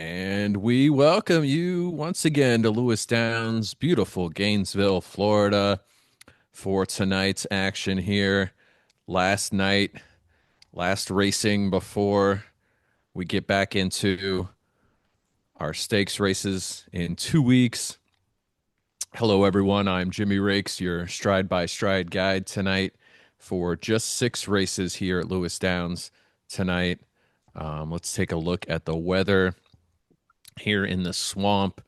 And we welcome you once again to Lewis Downs, beautiful Gainesville, Florida, for tonight's action here. Last night, last racing before we get back into our stakes races in 2 weeks. Hello, everyone. I'm Jimmy Rakes, your stride by stride guide tonight for just 6 races here at Lewis Downs tonight. Let's take a look at the weather here in the swamp.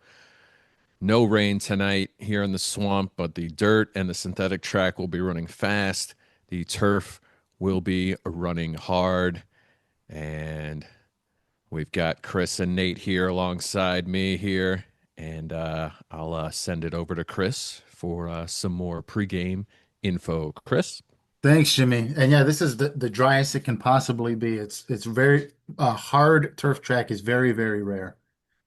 No rain tonight here in the swamp, but the dirt and the synthetic track will be running fast. The turf will be running hard. And we've got Chris and Nate here alongside me here. And I'll send it over to Chris for some more pregame info. Chris? Thanks, Jimmy. And yeah, this is the driest it can possibly be. It's very hard turf track is very, very rare.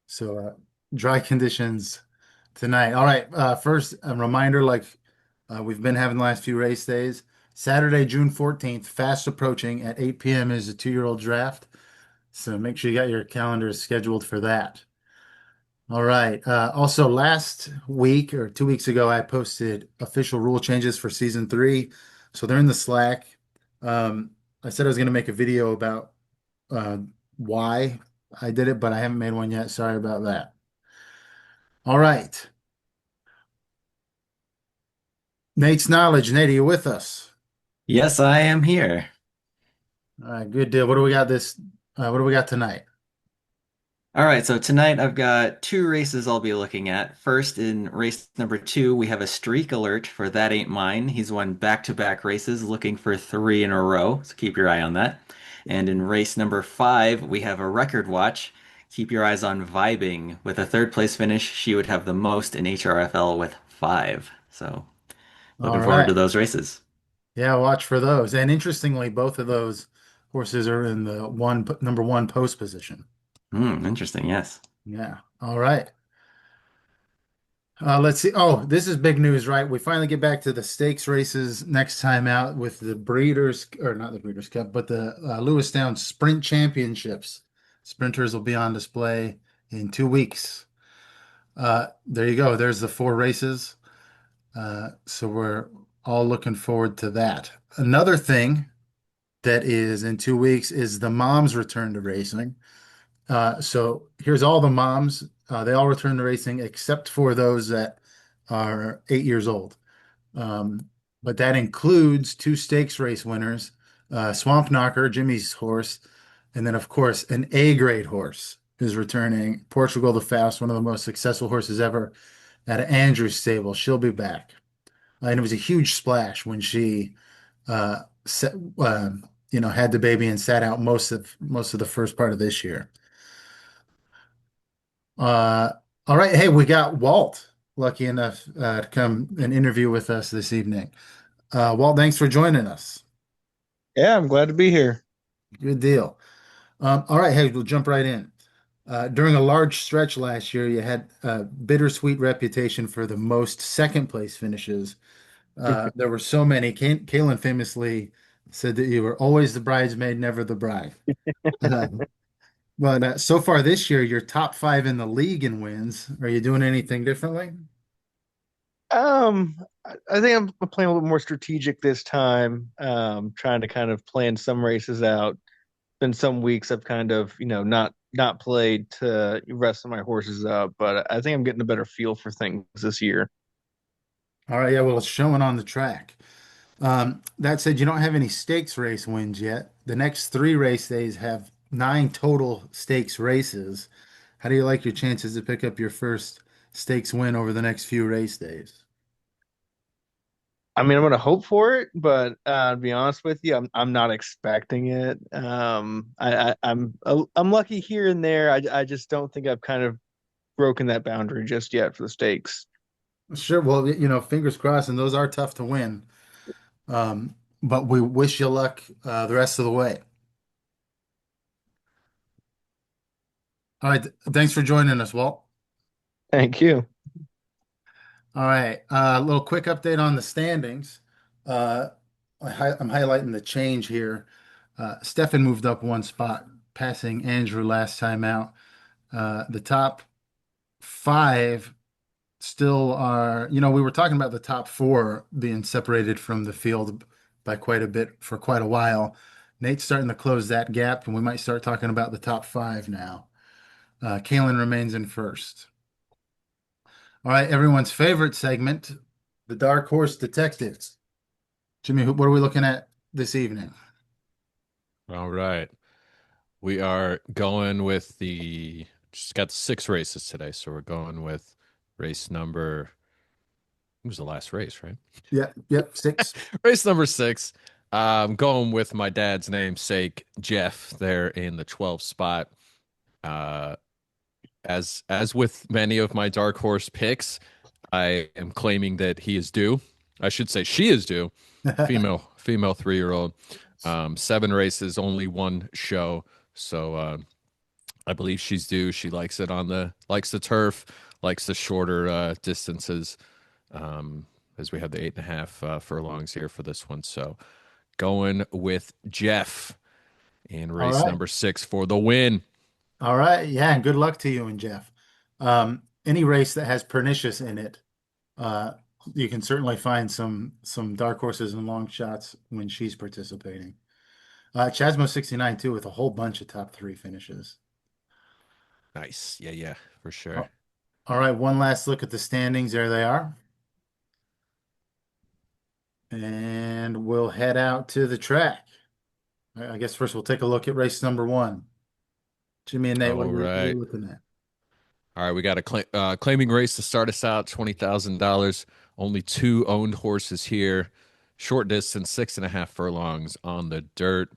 So dry conditions tonight. All right. First, a reminder, like we've been having the last few race days. Saturday, June 14th, fast approaching at 8 p.m. is a two-year-old draft. So make sure you got your calendars scheduled for that. All right. Also, last week or 2 weeks ago, I posted official rule changes for season three. So they're in the Slack. Um, I said I was going to make a video about uh, why I did it, but I haven't made one yet. Sorry about that. All right. Nate's Knowledge. Nate, are you with us? Yes, I am here. All right, good deal. What do we got what do we got tonight? All right, so tonight I've got two races I'll be looking at. First, in race number two, we have a streak alert for That Ain't Mine. He's won back-to-back races, looking for three in a row, so keep your eye on that. And in race number five, we have a record watch. Keep your eyes on Vibing. With a third place finish, she would have the most in HRFL with five. So, looking All forward to right. those races. Yeah, watch for those. And interestingly, both of those horses are in the number one post position. Interesting, yes. Yeah. All right. Let's see. Oh, this is big news, right? We finally get back to the stakes races next time out with the Breeders, or not the Breeders' Cup, but the Lewistown Sprint Championships. Sprinters will be on display in 2 weeks. There you go. There's the four races. So we're all looking forward to that. Another thing that is in 2 weeks is the moms return to racing. So here's all the moms. They all return to racing except for those that are 8 years old. But that includes two stakes race winners, Swamp Knocker, Jimmy's horse, and then of course an A grade horse is returning. Portugal the Fast, one of the most successful horses ever at Andrew's stable. She'll be back. And it was a huge splash when she set, had the baby and sat out most of the first part of this year. Uh, all right. Hey, we got Walt lucky enough to come and interview with us this evening. Walt, thanks for joining us. Yeah, I'm glad to be here. Good deal. All right. Hey, we'll jump right in. During a large stretch last year, you had a bittersweet reputation for the most second place finishes. There were so many. Kalen famously said that you were always the bridesmaid, never the bride. Uh, but so far this year, you're top five in the league in wins. Are you doing anything differently? I think I'm playing a little more strategic this time. Trying to kind of plan some races out. Been some weeks I've kind of, not played to rest my horses up, but I think I'm getting a better feel for things this year. All right, yeah, well, it's showing on the track. That said, you don't have any stakes race wins yet. The next three race days have nine total stakes races. How do you like your chances to pick up your first stakes win over the next few race days? I mean, I'm gonna hope for it, but to be honest with you, I'm not expecting it. I'm lucky here and there. I just don't think I've kind of broken that boundary just yet for the stakes. Sure, well, fingers crossed, and those are tough to win. But we wish you luck the rest of the way. All right, thanks for joining us, Walt. Thank you. All right, a little quick update on the standings. Uh, I'm highlighting the change here. Stefan moved up one spot, passing Andrew last time out. The top five still are, we were talking about the top four being separated from the field by quite a bit for quite a while. Nate's starting to close that gap, and we might start talking about the top five now. Kalen remains in first. All right, everyone's favorite segment, the Dark Horse Detectives. Jimmy, what are we looking at this evening? All right. We are going with just got 6 races today. So we're going with race number, it was the last race, right? Yep, six. Race number 6. Going with my dad's namesake, Jeff, there in the 12th spot. Uh, as with many of my dark horse picks, I am claiming that he is due. I should say she is due. Female 3-year-old. 7 races, only one show. So I believe she's due. She likes likes the turf, likes the shorter distances. As we have the 8.5 furlongs here for this one. So going with Jeff in All race right. number 6 for the win. All right. Yeah, and good luck to you and Jeff. Any race that has pernicious in it, uh, you can certainly find some dark horses and long shots when she's participating. Chasmo 69 too, with a whole bunch of top three finishes. Nice. Yeah, for sure. Oh, all right, one last look at the standings. There they are. And we'll head out to the track. I guess first we'll take a look at race number one. Jimmy and Nate, All what are we right. looking at? All right, we got a claiming race to start us out, $20,000. Only 2 owned horses here. Short distance, 6.5 furlongs on the dirt.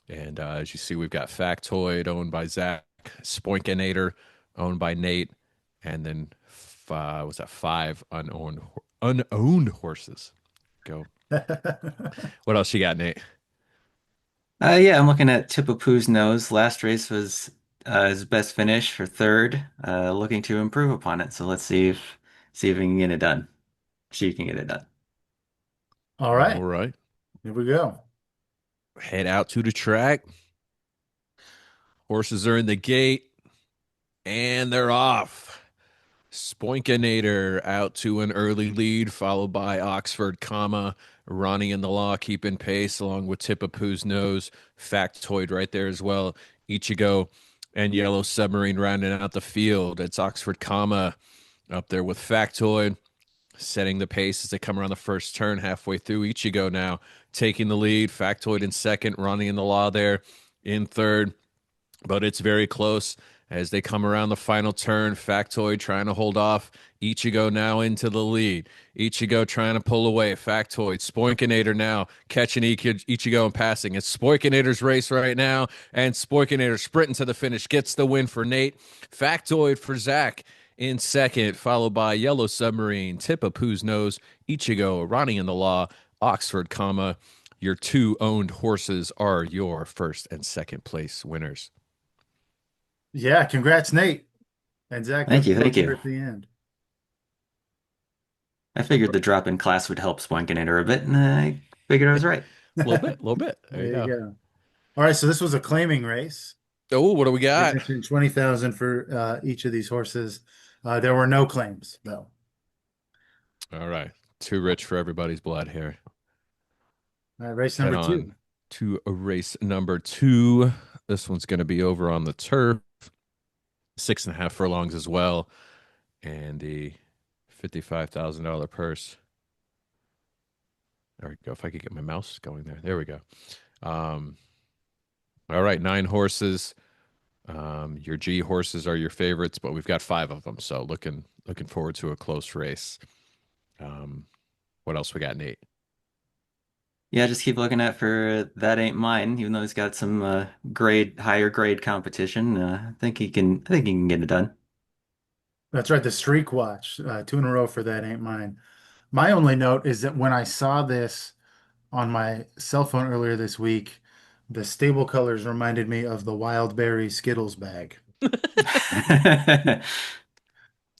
And as you see, we've got Factoid owned by Zach, Spoinkinator owned by Nate, and then was that 5 unowned horses? Go. What else you got, Nate? Yeah, I'm looking at Tippapoo's nose. Last race was his best finish for third. Looking to improve upon it. So let's see if we can get it done. She can get it done. All All right, right, here we go. head out to the track. Horses are in the gate, and they're off. Spoinkinator out to an early lead, followed by Oxford, Ronnie and the Law keeping pace along with Tippapoo's nose. Factoid right there as well. Ichigo and Yellow Submarine rounding out the field. It's Oxford, up there with Factoid, setting the pace as they come around the first turn. Halfway through, Ichigo now taking the lead. Factoid in second, Ronnie and the Law there in third. But it's very close as they come around the final turn. Factoid trying to hold off. Ichigo now into the lead. Ichigo trying to pull away. Factoid. Spoinkinator now catching Ichigo and passing. It's Spoinkinator's race right now. And Spoinkinator sprinting to the finish. Gets the win for Nate. Factoid for Zach in second, followed by Yellow Submarine, Tippapoo's Nose, Ichigo, Ronnie and the Law, Oxford, your 2 owned horses are your first and second place winners. Yeah, congrats, Nate. And Zach, Thank good you, work thank there you. at the end. I figured the drop in class would help Spoinkinator a bit, and I figured I was right. A little bit. There There you you go. go. All right, so this was a claiming race. Oh, what do we We got? mentioned 20,000 for each of these horses. There were no claims, though. All right. Too rich for everybody's blood here. All right, race Head number two. on to race number 2. This one's going to be over on the turf. 6.5 furlongs as well. And the $55,000 purse. There we go. If I could get my mouse going there. There we go. All right. 9 horses. Your G horses are your favorites, but we've got 5 of them. So looking forward to a close race. What else we got, Nate? Yeah, just keep looking at for That Ain't Mine, even though he's got some higher grade competition. I think he can get it done. That's right, the Streak Watch, 2 in a row for That Ain't Mine. My only note is that when I saw this on my cell phone earlier this week, the stable colors reminded me of the Wild Berry Skittles bag.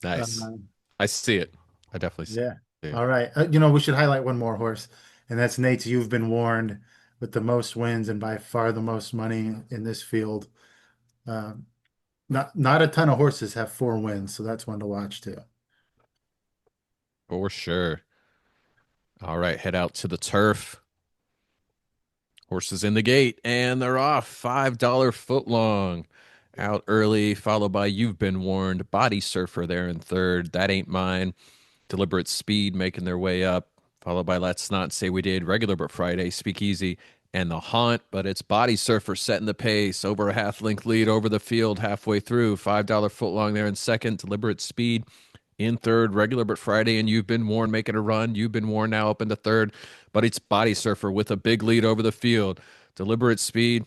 Nice. Um, I see it. I definitely see yeah. it. All right. We should highlight one more horse, and that's Nate's You've Been Warned with the most wins and by far the most money in this field. Um, not a ton of horses have 4 wins, so that's one to watch too. For sure. All right, head out to the turf. Horses in the gate, and they're off. $5 foot long. Out early, followed by You've Been Warned. Body Surfer there in third. That Ain't Mine. Deliberate Speed making their way up, followed by Let's Not Say We Did. Regular but Friday. Speakeasy and The Haunt, but it's Body Surfer setting the pace. Over a half-length lead over the field halfway through. $5 foot long there in second. Deliberate Speed in third. Regular but Friday, and You've Been Warned making a run. You've Been Warned now up into third, but it's Body Surfer with a big lead over the field. Deliberate Speed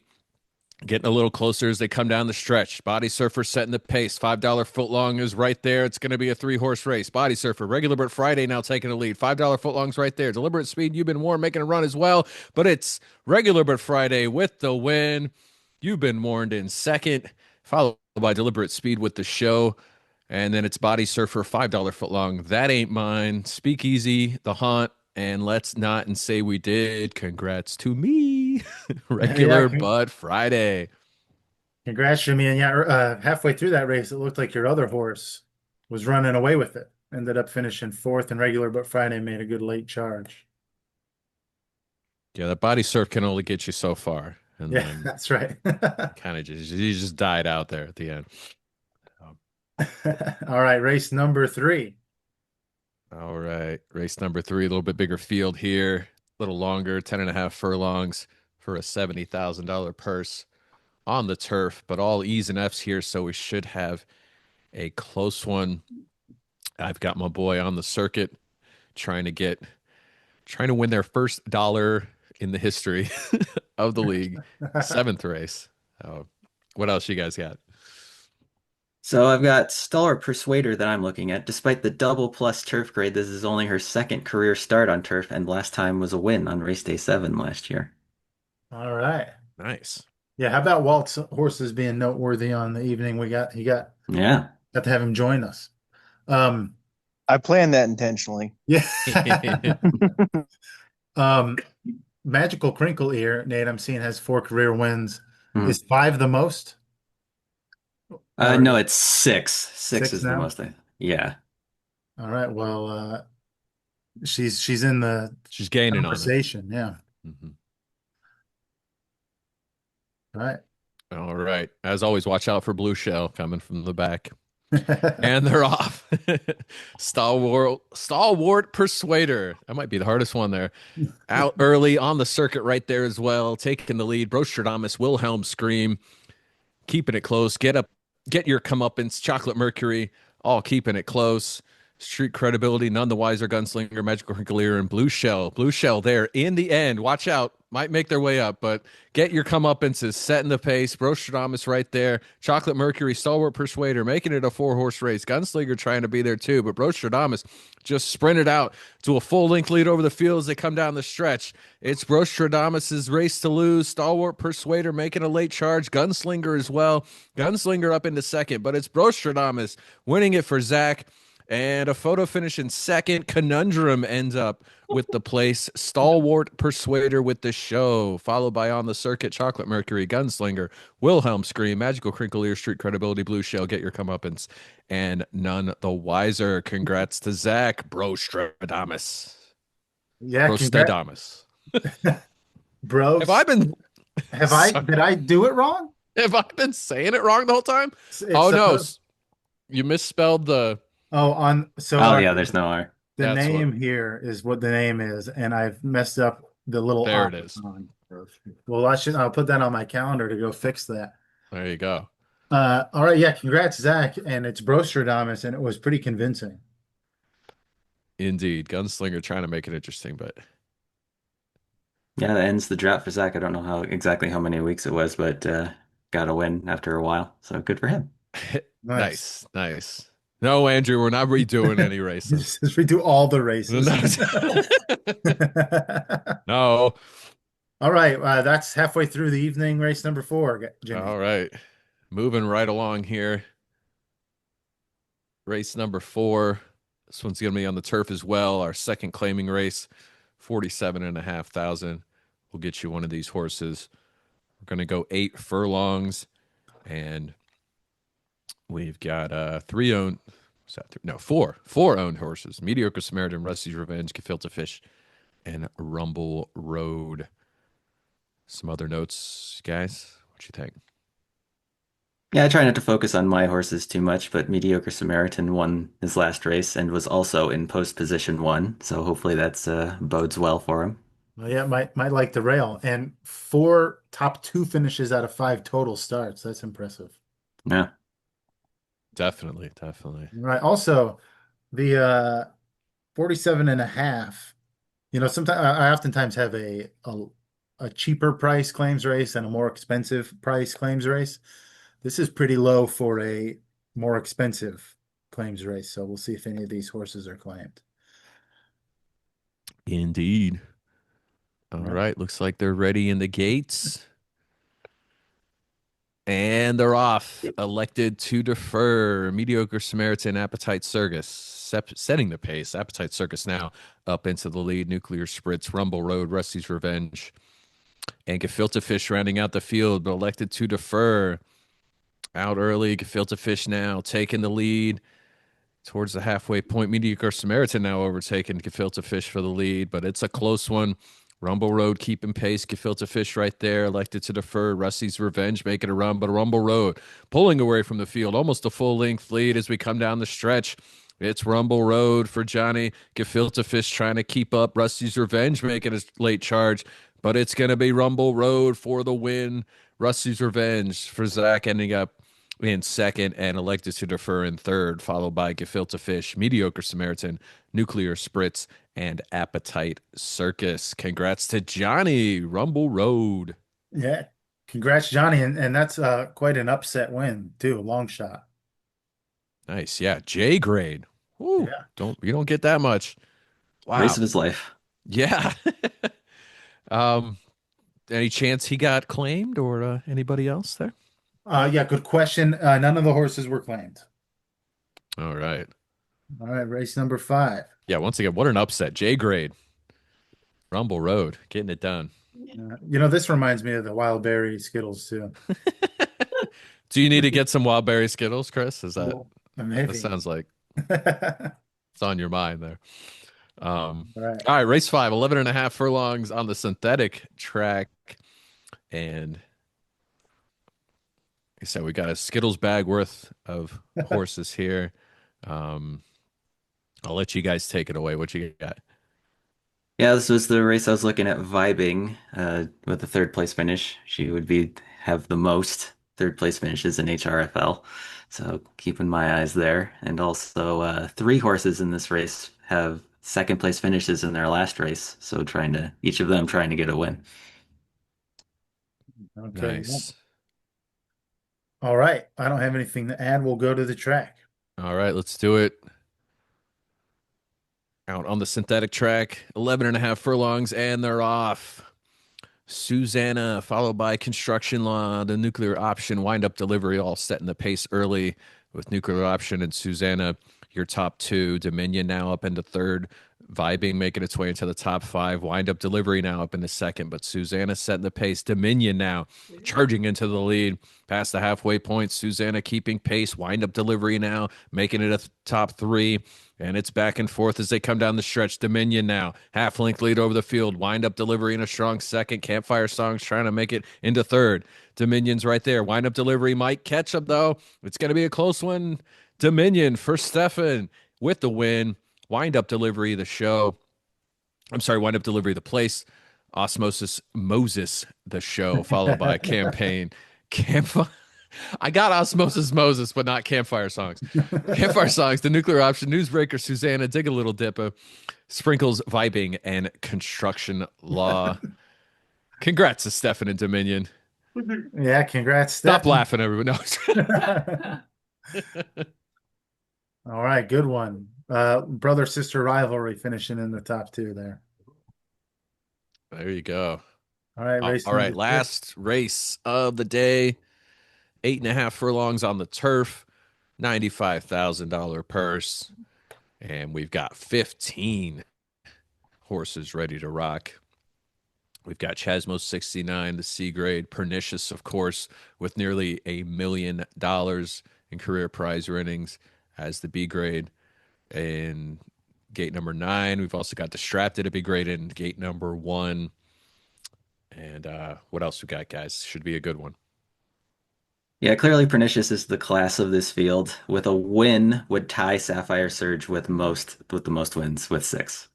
getting a little closer as they come down the stretch. Body Surfer setting the pace. $5 foot long is right there. It's going to be a 3-horse race. Body Surfer, Regular but Friday now taking the lead. $5 foot long's right there. Deliberate Speed, You've Been Warned making a run as well, but it's Regular but Friday with the win. You've Been Warned in second, followed by Deliberate Speed with the show. And then it's Body Surfer, $5 foot long. That Ain't Mine. Speakeasy, The Haunt, and Let's Not and Say We Did. Congrats to me. Regular Yeah, but Friday. congrats, Jimmy. And yeah, halfway through that race, it looked like your other horse was running away with it. Ended up finishing fourth and regular, but Friday made a good late charge. Yeah, that Body Surf can only get you so far. And Yeah, then that's right. kind of just, you just died out there at the end. All right, race number 3. All right. Race number 3, a little bit bigger field here, a little longer, 10.5 furlongs for a $70,000 purse on the turf, but all E's and F's here. So we should have a close one. I've got my boy on the circuit trying to win their first dollar in the history of the league. 7th race. What else you guys got? So I've got Stalwart Persuader that I'm looking at. Despite the double plus turf grade, this is only her second career start on turf, and last time was a win on race day 7 last year. All right. Nice. Yeah, how about Walt's horses being noteworthy on the evening? Yeah. Got to have him join us. I planned that intentionally. Yeah. Magical Crinkle Ear, Nate, I'm seeing has 4 career wins. Hmm. Is 5 the most? No, it's 6. 6 6 is the now? most. Yeah. All right. Well, she's in the She's gaining on it. conversation. Yeah. Mhm. All right. All right. As always, watch out for Blue Shell coming from the back. And they're off. Stalwart Persuader. That might be the hardest one there. Out early on the circuit right there as well. Taking the lead. Brostradamus, Wilhelm Scream. Keeping it close. Get your comeuppance. Chocolate Mercury. All keeping it close. Street Credibility, None the Wiser, Gunslinger, Magical Crinkleer, and Blue Shell. Blue Shell there in the end. Watch out. Might make their way up, but get your comeuppances. Setting the pace. Brostradamus right there. Chocolate Mercury, Stalwart Persuader, making it a 4-horse race. Gunslinger trying to be there too, but Brostradamus just sprinted out to a full-length lead over the field as they come down the stretch. It's Brostradamus's race to lose. Stalwart Persuader making a late charge. Gunslinger as well. Gunslinger up into second, but it's Brostradamus winning it for Zach. And a photo finish in second. Conundrum ends up with the place. Stalwart Persuader with the show, followed by On the Circuit, Chocolate Mercury, Gunslinger, Wilhelm Scream, Magical Crinkle Ear, Street Credibility, Blue Shell, Get Your Comeuppance, and None the Wiser. Congrats to Zach Brostradamus. Yeah, Brostradamus. bro. Did I do it wrong? Have I been saying it wrong the whole time? It's Oh no, supposed- you misspelled the. Oh, Yeah, there's no R. the That's name here is what the name is, and I've messed up the little There it is. icon. Well, I'll put that on my calendar to go fix that. There you go. All right, yeah, congrats, Zach, and it's Brostradamus, and it was pretty convincing. Indeed, Gunslinger trying to make it interesting, but Yeah, that ends the drought for Zach. I don't know exactly how many weeks it was, but got a win after a while. So good for him. Nice. nice. No, Andrew, we're not redoing any races. Just redo all the races. No. All right, that's halfway through the evening, race number 4, Jimmy. All right. Moving right along here. Race number 4. This one's going to be on the turf as well. Our second claiming race, 47,500. We'll get you one of these horses. We're going to go 8 furlongs, and We've got three owned, is that three? No, four owned horses: Mediocre Samaritan, Rusty's Revenge, Gefilte Fish, and Rumble Road. Some other notes, guys. What you think? Yeah, I try not to focus on my horses too much, but Mediocre Samaritan won his last race and was also in post position one, so hopefully that's bodes well for him. Well, yeah, might like the rail. And four top two finishes out of five total starts. That's impressive. Yeah. Definitely, definitely. Right. Also, the 47 and a half, sometimes I oftentimes have a cheaper price claims race and a more expensive price claims race. This is pretty low for a more expensive claims race. So we'll see if any of these horses are claimed. Indeed. All Right. right. Looks like they're ready in the gates. And they're off. Elected to defer. Mediocre Samaritan, Appetite Circus, setting the pace. Appetite Circus now up into the lead. Nuclear Spritz, Rumble Road, Rusty's Revenge, and Gefilte Fish rounding out the field, but elected to defer. Out early. Gefilte Fish now taking the lead towards the halfway point. Mediocre Samaritan now overtaking Gefilte Fish for the lead, but it's a close one. Rumble Road keeping pace. Gefilte Fish right there, elected to defer. Rusty's Revenge making a run, but Rumble Road pulling away from the field. Almost a full-length lead as we come down the stretch. It's Rumble Road for Johnny. Gefilte Fish trying to keep up. Rusty's Revenge making a late charge, but it's going to be Rumble Road for the win. Rusty's Revenge for Zach ending up in second and elected to defer in third, followed by Gefilte Fish, Mediocre Samaritan, Nuclear Spritz, and Appetite Circus. Congrats to Johnny, Rumble Road. Yeah. Congrats, Johnny. And that's quite an upset win, too. Long shot. Nice. Yeah. J grade. Woo. Yeah. You don't get that much. Wow. Race of his life. Yeah. Any chance he got claimed or anybody else there? Yeah, good question. None of the horses were claimed. All right. All right, race number 5. Yeah, once again, what an upset. J grade. Rumble Road, getting it done. This reminds me of the Wild Berry Skittles too. Do you need to get some wild berry Skittles, Chris? Is that Maybe. that sounds like it's on your mind there. All right. All right, race 5, 11 and a half furlongs on the synthetic track. And like I said, we got a Skittles bag worth of horses here. I'll let you guys take it away. What you got? Yeah, this was the race I was looking at vibing with the third place finish. She would have the most third place finishes in HRFL. So keeping my eyes there. And also three horses in this race have second place finishes in their last race. So each of them trying to get a win. Okay. Nice. All right. I don't have anything to add. We'll go to the track. All right, let's do it. Out on the synthetic track, 11 and a half furlongs, and they're off. Susanna, followed by Construction Law, the Nuclear Option, Wind Up Delivery, all setting the pace early with Nuclear Option and Susanna, your top two. Dominion now up into third. Vibing making its way into the top 5. Wind Up Delivery now up into second, but Susanna setting the pace. Dominion now charging into the lead past the halfway point. Susanna keeping pace. Wind Up Delivery now making it a top 3. And it's back and forth as they come down the stretch. Dominion now, half-length lead over the field. Wind Up Delivery in a strong second. Campfire Songs trying to make it into third. Dominion's right there. Wind Up Delivery might catch up, though. It's going to be a close one. Dominion for Stefan with the win. Wind Up Delivery, the show. I'm sorry, Wind Up Delivery, the place. Osmosis Moses, the show, followed by Campaign. Campfire. I got Osmosis Moses, but not Campfire Songs. Campfire Songs, the Nuclear Option, Newsbreaker, Susanna, Dig a Little Dipper, Sprinkles, Vibing, and Construction Law. Congrats to Stefan and Dominion. Yeah, congrats, Stop Stefan. laughing, everyone. No. All right, good one. Brother-sister rivalry finishing in the top 2 there. There you go. All right, race All right, number 6. last race of the day. 8.5 furlongs on the turf, $95,000 purse, and we've got 15 horses ready to rock. We've got Chasmo 69, the C grade, Pernicious, of course, with nearly $1 million. in career prize winnings as the B grade in gate number 9. We've also got Distracted at B grade in gate number 1. And what else we got, guys? Should be a good one. Yeah, clearly Pernicious is the class of this field. With a win, would tie Sapphire Surge with the most wins with 6.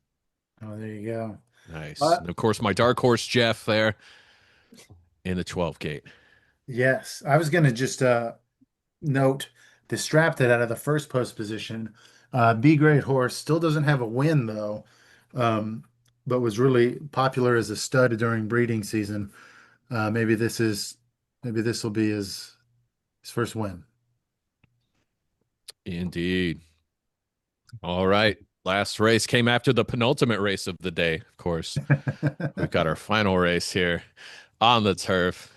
Oh, there you go. Nice. And of course, my dark horse Jeff there in the 12 gate. Yes, I was gonna just note Distracted out of the first post position. B grade horse still doesn't have a win though, but was really popular as a stud during breeding season. Maybe this will be his first win. Indeed. All right. Last race came after the penultimate race of the day, of course. We've got our final race here on the turf,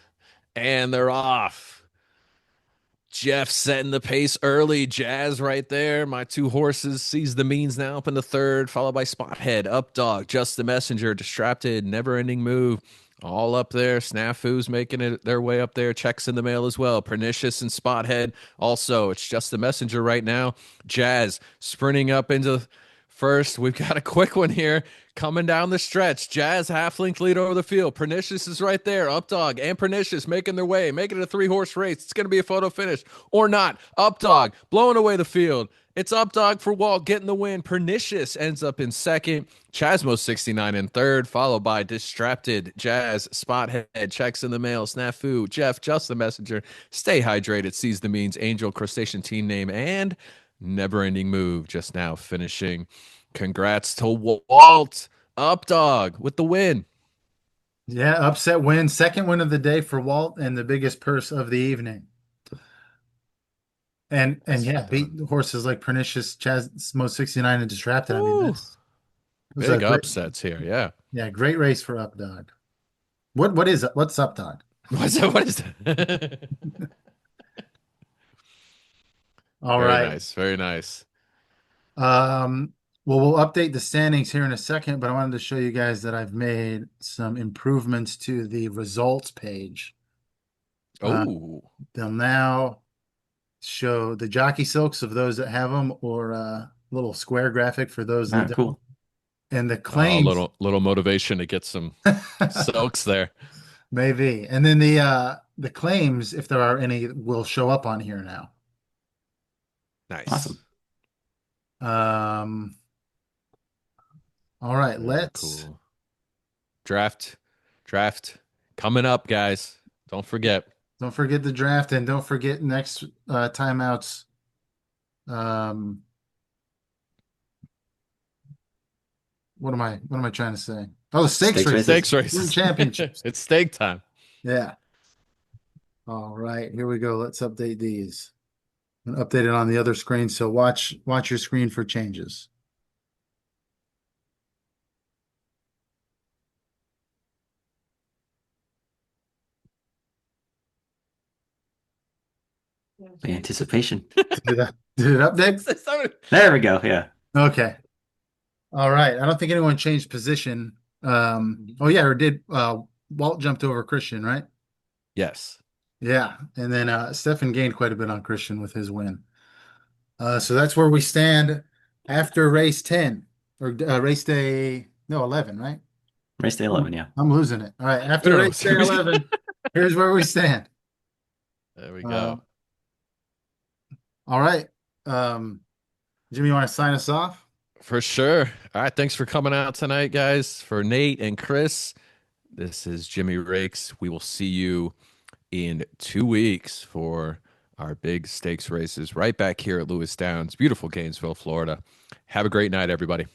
and they're off. Jeff setting the pace early. Jazz right there. My 2 horses sees the means now up in the 3rd, followed by Spothead, Up Dog, Just the Messenger, Distracted, Never Ending Move. All up there. Snafu's making it their way up there. Checks in the mail as well. Pernicious and Spothead. Also, it's Just the Messenger right now. Jazz sprinting up into first. We've got a quick one here coming down the stretch. Jazz half-length lead over the field. Pernicious is right there. Updog and Pernicious making their way, making it a 3-horse race. It's going to be a photo finish or not. Updog blowing away the field. It's Updog for Walt getting the win. Pernicious ends up in 2nd. Chasmo 69 in 3rd, followed by Distracted, Jazz, Spothead, Checks in the Mail, Snafu, Jeff, Just the Messenger, Stay Hydrated, Sees the Means, Angel, Crustacean Team Name, and Never Ending Move just now finishing. Congrats to Walt Updog with the win. Yeah, upset win, second win of the day for Walt, and the biggest purse of the evening. And yeah, beat horses like Pernicious, Chasmo 69, and Distracted. I mean, this was big a great, upsets here. Yeah. great race for Updog. What's Updog? What's that? What is that? All Very right. nice. Very nice. Well, we'll update the standings here in a second, but I wanted to show you guys that I've made some improvements to the results page. Oh, They'll now show the jockey silks of those that have them, or a little square graphic for those that don't. Cool. And the a claims, little motivation to get some silks there. maybe. And then the claims, if there are any, will show up on here now. Nice. Awesome. All right, Very let's cool. Draft coming up, guys. Don't forget the draft, and don't forget next timeouts. What am I trying to say? Oh, the stakes Stakes race. stakes races. Championships. It's stake time. Yeah. All right, here we go. Let's update these. And update it on the other screen. So watch your screen for changes. The anticipation. Did it update? There we go. Yeah. Okay. All right. I don't think anyone changed position. Oh yeah, or did Walt jumped over Christian, right? Yes. Yeah. And then Stefan gained quite a bit on Christian with his win. So that's where we stand after race 10 or race day 11, right? Race day 11, yeah. I'm losing it. All right. After race day 11, here's where we stand. There we go. All right. Jimmy, you want to sign us off? For sure. All right. Thanks for coming out tonight, guys. For Nate and Chris, this is Jimmy Rakes. We will see you in 2 weeks for our big stakes races right back here at Lewis Downs, beautiful Gainesville, Florida. Have a great night, everybody.